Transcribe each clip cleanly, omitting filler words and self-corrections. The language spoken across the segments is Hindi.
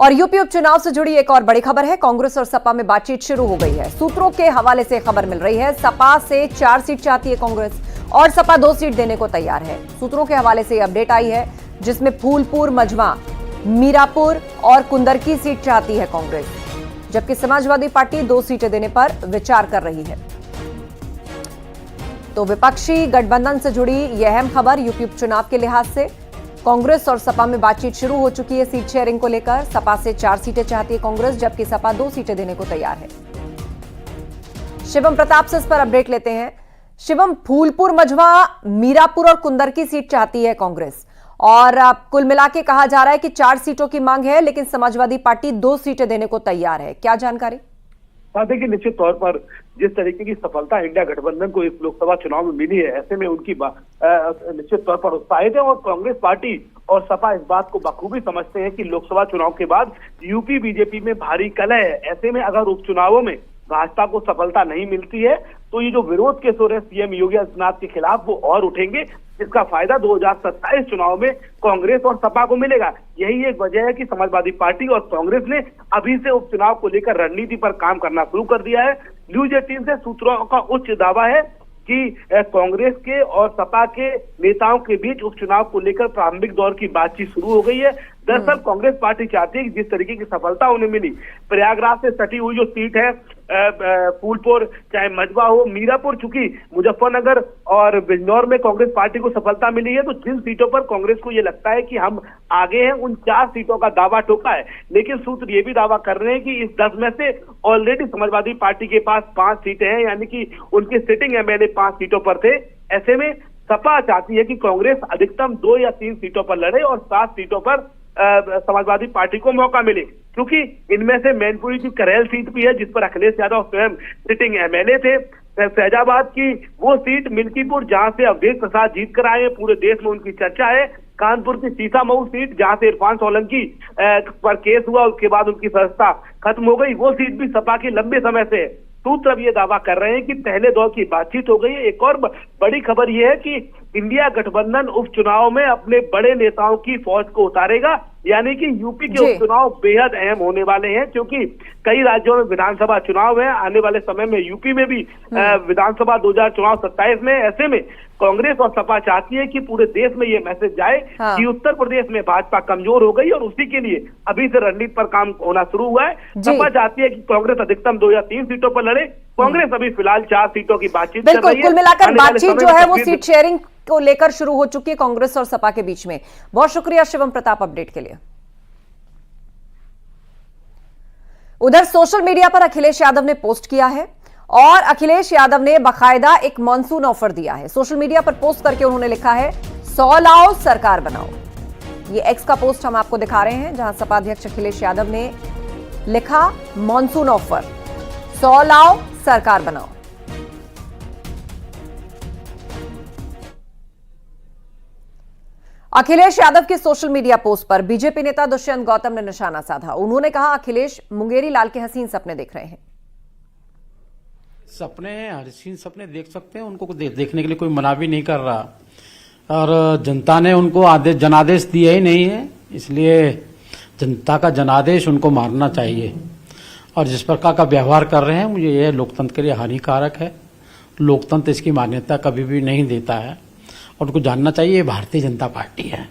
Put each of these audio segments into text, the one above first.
और यूपी उपचुनाव से जुड़ी एक और बड़ी खबर है। कांग्रेस और सपा में बातचीत शुरू हो गई है। सूत्रों के हवाले से खबर मिल रही है, सपा से 4 सीट चाहती है कांग्रेस और सपा 2 सीट देने को तैयार है। सूत्रों के हवाले से अपडेट आई है, जिसमें फूलपुर, मजमा, मीरापुर और कुंदरकी सीट चाहती है कांग्रेस, जबकि समाजवादी पार्टी 2 सीटें देने पर विचार कर रही है। तो विपक्षी गठबंधन से जुड़ी यह अहम खबर यूपी उपचुनाव के लिहाज से। कांग्रेस और सपा में बातचीत शुरू हो चुकी है सीट शेयरिंग को लेकर। सपा से 4 सीटें चाहती है कांग्रेस, जबकि सपा 2 सीटें देने को तैयार है। शिवम प्रताप से इस पर अपडेट लेते हैं। शिवम, फूलपुर, मझवा, मीरापुर और कुंदरकी सीट चाहती है कांग्रेस और कुल मिला के कहा जा रहा है कि 4 सीटों की मांग है, लेकिन समाजवादी पार्टी 2 सीटें देने को तैयार है। क्या जानकारी? देखिए, निश्चित तौर पर जिस तरीके की सफलता इंडिया गठबंधन को इस लोकसभा चुनाव में मिली है, ऐसे में उनकी निश्चित तौर पर उत्साहित है और कांग्रेस पार्टी और सपा इस बात को बखूबी समझते हैं कि लोकसभा चुनाव के बाद यूपी बीजेपी में भारी कलह है। ऐसे में अगर उपचुनावों में भाजपा को सफलता नहीं मिलती है तो ये जो विरोध के सुर है सीएम योगी आदित्यनाथ के खिलाफ वो और उठेंगे, जिसका फायदा 2027 चुनाव में कांग्रेस और सपा को मिलेगा। यही एक वजह है कि समाजवादी पार्टी और कांग्रेस ने अभी से उपचुनाव को लेकर रणनीति पर काम करना शुरू कर दिया है। न्यूज 18 से सूत्रों का उच्च दावा है कि कांग्रेस के और सपा के नेताओं के बीच उपचुनाव को लेकर प्रारंभिक दौर की बातचीत शुरू हो गई है। दरअसल कांग्रेस पार्टी चाहती है कि जिस तरीके की सफलता उन्हें मिली, प्रयागराज से सटी हुई जो सीट है फूलपुर, चाहे मझवा हो, मीरापुर, चूंकि मुजफ्फरनगर और बिजनौर में कांग्रेस पार्टी को सफलता मिली है, तो जिन सीटों पर कांग्रेस को ये लगता है कि हम आगे हैं, उन 4 सीटों का दावा ठोका है। लेकिन सूत्र ये भी दावा कर रहे हैं कि इस 10 में से ऑलरेडी समाजवादी पार्टी के पास 5 सीटें हैं, यानी कि उनके सिटिंग एमएलए 5 सीटों पर थे। ऐसे में सपा चाहती है कि कांग्रेस अधिकतम 2 या 3 सीटों पर लड़े और 7 सीटों पर समाजवादी पार्टी को मौका मिले, क्योंकि इनमें से मैनपुरी की करेल सीट भी है, जिस पर अखिलेश यादव स्वयं सिटिंग एमएलए थे। फैजाबाद की वो सीट मिल्कीपुर, जहां से अवधेश प्रसाद जीत कर आए हैं, पूरे देश में उनकी चर्चा है। कानपुर की सीतामऊ सीट, जहां से इरफान सोलंकी पर केस हुआ, उसके बाद उनकी सदस्यता खत्म हो गई, वो सीट भी सपा की लंबे समय से है। सूत्र अब ये दावा कर रहे हैं कि पहले दौर की बातचीत हो गई है। एक और बड़ी खबर यह है कि इंडिया गठबंधन उपचुनाव में अपने बड़े नेताओं की फौज को उतारेगा, यानी कि यूपी के उपचुनाव बेहद अहम होने वाले हैं, क्योंकि कई राज्यों में विधानसभा चुनाव है। आने वाले समय में यूपी में भी विधानसभा 2027 में। ऐसे में कांग्रेस और सपा चाहती है कि पूरे देश में ये मैसेज जाए कि उत्तर प्रदेश में भाजपा कमजोर हो गई और उसी के लिए अभी से रणनीति पर काम होना शुरू हुआ है। सपा चाहती है कि कांग्रेस अधिकतम 2 या 3 सीटों पर लड़े। कांग्रेस अभी फिलहाल 4 सीटों की बातचीत कर रही है। कुल मिलाकर बातचीत जो है वो सीट शेयरिंग को लेकर शुरू हो चुकी है कांग्रेस और सपा के बीच में। बहुत शुक्रिया शिवम प्रताप अपडेट के लिए। उधर सोशल मीडिया पर अखिलेश यादव ने पोस्ट किया है और अखिलेश यादव ने बाकायदा एक मॉनसून ऑफर दिया है। सोशल मीडिया पर पोस्ट करके उन्होंने लिखा है, 100 लाओ सरकार बनाओ। ये एक्स का पोस्ट हम आपको दिखा रहे हैं, जहां सपा अध्यक्ष अखिलेश यादव ने लिखा मॉनसून ऑफर, 100 लाओ सरकार बनाओ। अखिलेश यादव के सोशल मीडिया पोस्ट पर बीजेपी नेता दुष्यंत गौतम ने निशाना साधा। उन्होंने कहा, अखिलेश मुंगेरी लाल के हसीन सपने देख रहे हैं। सपने हसीन सपने देख सकते हैं, उनको देखने के लिए कोई मना भी नहीं कर रहा और जनता ने उनको जनादेश दिया ही नहीं है, इसलिए जनता का जनादेश उनको मानना चाहिए। और जिस प्रकार का व्यवहार कर रहे हैं, मुझे यह लोकतंत्र के लिए हानिकारक है। लोकतंत्र इसकी मान्यता कभी भी नहीं देता है और उनको जानना चाहिए ये भारतीय जनता पार्टी है,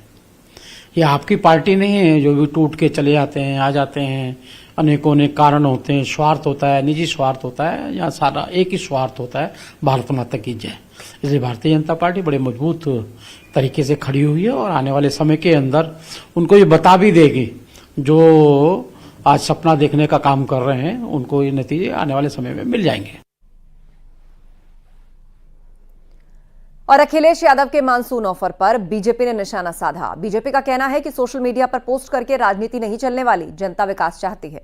ये आपकी पार्टी नहीं है जो भी टूट के चले जाते हैं, आ जाते हैं। अनेकों अनेक कारण होते हैं, स्वार्थ होता है, निजी स्वार्थ होता है, यहाँ सारा एक ही स्वार्थ होता है, भारत माता की जय। इसलिए भारतीय जनता पार्टी बड़े मजबूत तरीके से खड़ी हुई है और आने वाले समय के अंदर उनको ये बता भी देगी, जो आज सपना देखने का काम कर रहे हैं, उनको ये नतीजे आने वाले समय में मिल जाएंगे। और अखिलेश यादव के मानसून ऑफर पर बीजेपी ने निशाना साधा। बीजेपी का कहना है कि सोशल मीडिया पर पोस्ट करके राजनीति नहीं चलने वाली, जनता विकास चाहती है।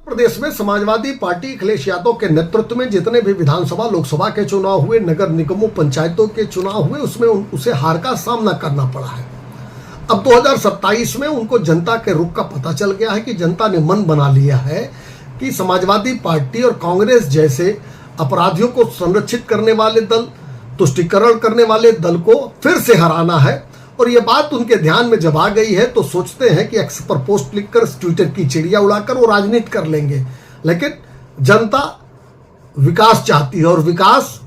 प्रदेश में समाजवादी पार्टी अखिलेश यादव के नेतृत्व में जितने भी विधानसभा, लोकसभा के चुनाव हुए, नगर निगमों, पंचायतों के चुनाव हुए, उसमें उसे हार का सामना करना पड़ा है। अब 2027 में उनको जनता के रुख का पता चल गया है कि जनता ने मन बना लिया है कि समाजवादी पार्टी और कांग्रेस जैसे अपराधियों को संरक्षित करने वाले दल, तुष्टिकरण करने वाले दल को फिर से हराना है और ये बात उनके ध्यान में जब आ गई है तो सोचते हैं कि एक्स पर पोस्ट लिखकर ट्विटर की चिड़िया उड़ाकर वो राजनीति कर लेंगे। लेकिन जनता विकास चाहती है और विकास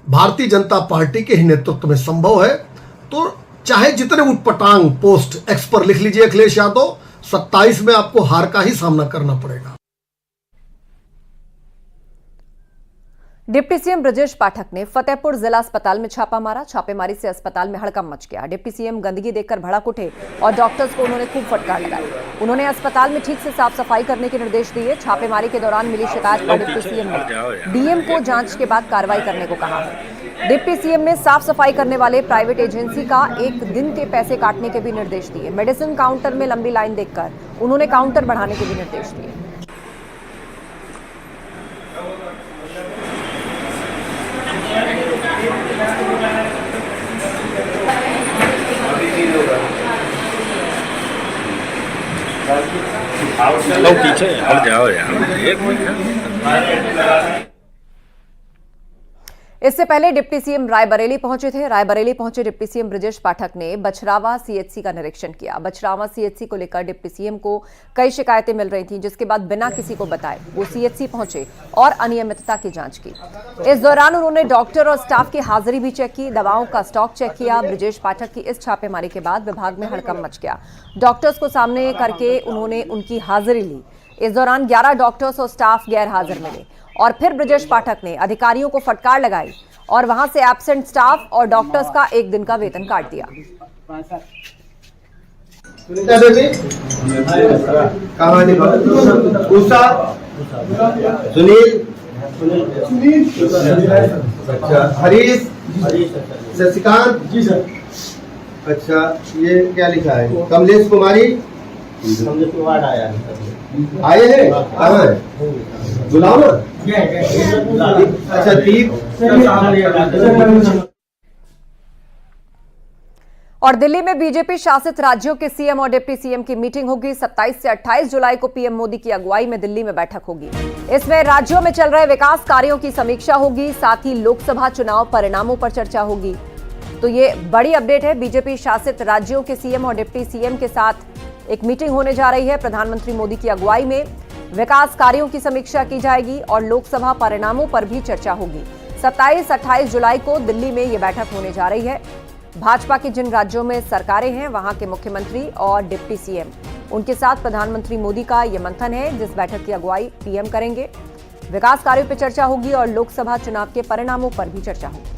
भारतीय जनता पार्टी के ही नेतृत्व में संभव है। तो चाहे जितने उटपटांग पोस्ट एक्स पर लिख लीजिए अखिलेश यादव, 27 में आपको हार का ही सामना करना पड़ेगा। डिप्टी सीएम ब्रजेश पाठक ने फतेहपुर जिला अस्पताल में छापा मारा। छापेमारी से अस्पताल में हड़कंप मच गया। डिप्टी सीएम गंदगी देखकर भड़क उठे और डॉक्टर्स को उन्होंने खूब फटकार लगाई। उन्होंने अस्पताल में ठीक से साफ सफाई करने के निर्देश दिए। छापेमारी के दौरान मिली शिकायत पर डिप्टी सीएम ने डीएम को जांच के बाद कार्रवाई करने को कहा है। डिप्टी सीएम ने साफ सफाई करने वाले प्राइवेट एजेंसी का 1 दिन के पैसे काटने के भी निर्देश दिए। मेडिसिन काउंटर में लंबी लाइन देखकर उन्होंने काउंटर बढ़ाने के भी निर्देश दिए। पीछे हट जाओ यार, एक मिनट। इससे पहले डिप्टी सीएम रायबरेली पहुंचे थे। रायबरेली पहुंचे डिप्टी सीएम ब्रजेश पाठक ने बछरावा सीएचसी का निरीक्षण किया। बछरावा सीएचसी को लेकर डिप्टी सीएम को कई शिकायतें मिल रही थीं, जिसके बाद बिना किसी को बताए वो सीएचसी पहुंचे और अनियमितता की जांच की। इस दौरान उन्होंने डॉक्टर और स्टाफ की हाजिरी भी चेक की, दवाओं का स्टॉक चेक किया। ब्रजेश पाठक की इस छापेमारी के बाद विभाग में हड़कंप मच गया। डॉक्टर्स को सामने करके उन्होंने उनकी हाजिरी ली। इस दौरान 11 डॉक्टर्स और स्टाफ गैर हाजिर मिले और फिर ब्रजेश पाठक ने अधिकारियों को फटकार लगाई और वहां से एब्सेंट स्टाफ और डॉक्टर्स का 1 दिन का वेतन काट दिया। सुनील, अच्छा, हरीश, शशिकांत जी सर, अच्छा, ये क्या लिखा है? कमलेश कुमारी, कमलेश कुमार आया आए हैं, कहाँ है? बुलाओ ना। अच्छा, दीप। और दिल्ली में बीजेपी शासित राज्यों के सीएम और डिप्टी सीएम की मीटिंग होगी। 27 से 28 जुलाई को पीएम मोदी की अगुवाई में दिल्ली में बैठक होगी। इसमें राज्यों में चल रहे विकास कार्यों की समीक्षा होगी, साथ ही लोकसभा चुनाव परिणामों पर चर्चा होगी। तो ये बड़ी अपडेट है। बीजेपी शासित राज्यों के सीएम और डिप्टी सीएम के साथ एक मीटिंग होने जा रही है। प्रधानमंत्री मोदी की अगुवाई में विकास कार्यों की समीक्षा की जाएगी और लोकसभा परिणामों पर भी चर्चा होगी। 27-28 जुलाई को दिल्ली में ये बैठक होने जा रही है। भाजपा के जिन राज्यों में सरकारें हैं वहां के मुख्यमंत्री और डिप्टी सीएम, उनके साथ प्रधानमंत्री मोदी का ये मंथन है, जिस बैठक की अगुवाई पीएम करेंगे। विकास कार्यों पर चर्चा होगी और लोकसभा चुनाव के परिणामों पर भी चर्चा होगी।